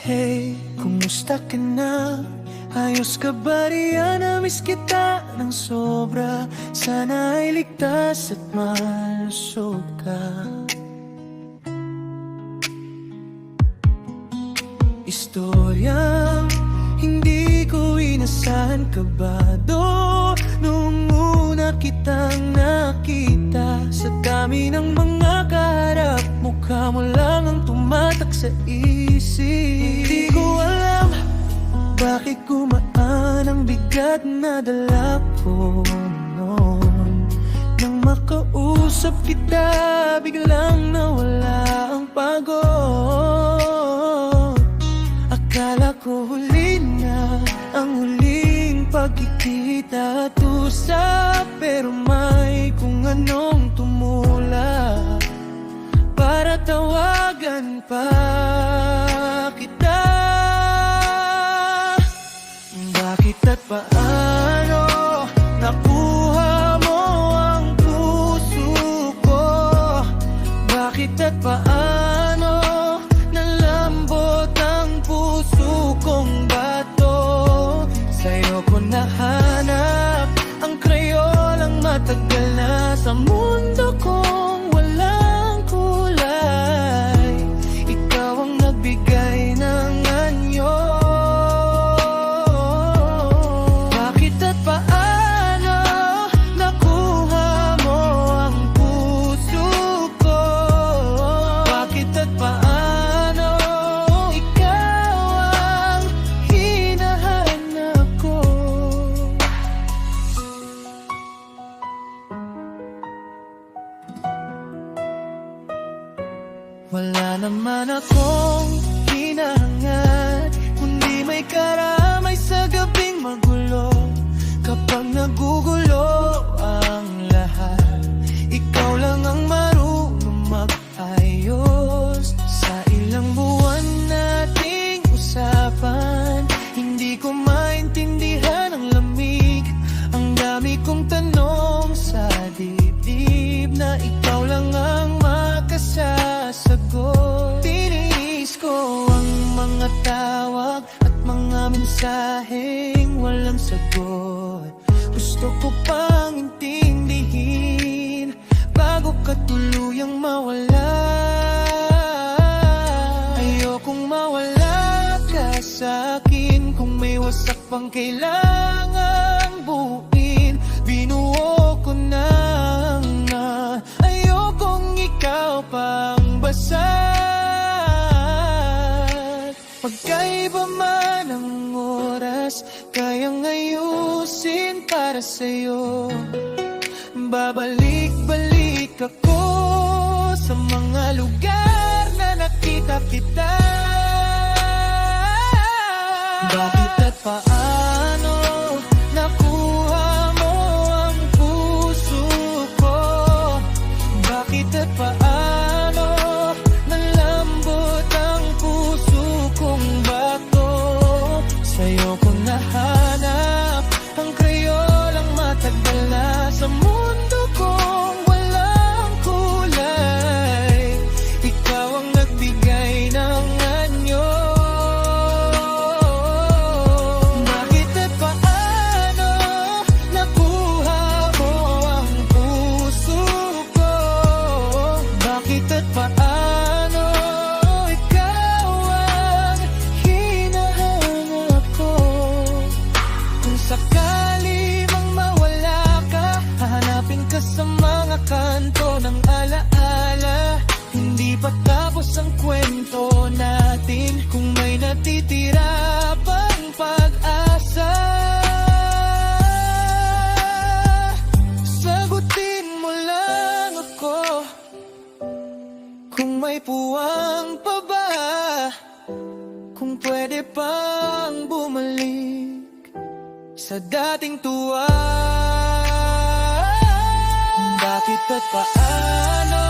Hey, kumusta ka na? Ayos ka ba riyan? Na-miss kita ng sobra. Sana ay ligtas at malusog ka. Istoryang hindi ko inasahan, kabado nung una kitang nakita. Sa dami ng mga kaharap, mukha mo lang ang tumatak sa isip. Di ko alam bakit gumaan ang bigat na dala ko noon. Nang makausap kita, biglang nawala ang pagod. Akala ko huli na ang huling pagkikita at usap, pero may kung anong tumula para tawagan pa kita. Bakit at paano nakuha mo ang puso ko? Bakit at paano nalambot ang puso kong bato? Sa'yo ko nahanap ang krayolang matagal na sa mundo kong walang kulay. Ikaw ang nagbigay ng anyo. Bakit at paano nakuha mo ang puso ko? Bakit at paano ikaw ang hinahanap ko? Wala naman akong hinahangad, kundi may karamay sa gabing magulo. Kapag nagugulo ang lahat, ikaw lang ang marunong mag-ayos. Sa ilang buwan nating usapan, hindi ko maintindihan ang lamig. Ang dami kong tanong sa dibdib na ikaw lang ang makasasagot. Tiniis ko ang mga tawag at mga mensaheng walang sagot. Gusto ko pang intindihin bago ka tuluyang mawala. Ayokong mawala ka sa'kin. Kung may wasak pang kailangang buuin, binuo ko na. Ayokong ikaw pang basag. Pagkaiba man ang oras, kayang ayusin para sa'yo. Babalik-balik ako sa mga lugar na nakita kita. Bakit at paano nakuha mo ang puso ko? Bakit at paano nalambot ang puso kong bato? Sa'yo ko nahanap ang krayolang matagal na sa mundo kong walang kulay. Ikaw ang nagbigay ng anyo. Bakit at paano nakuha mo ang puso ko? Bakit at paano ikaw ang hinahanap ko? Kung sakali mang mawala ka, hahanapin ka sa mga kanto ng alaala. Hindi pa tapos ang kwento natin kung may natitira pang pag-asa. Sagutin mo lang ako kung may puwang pa ba, kung pwede pang bumalik sa dating tuwa. Bakit at paano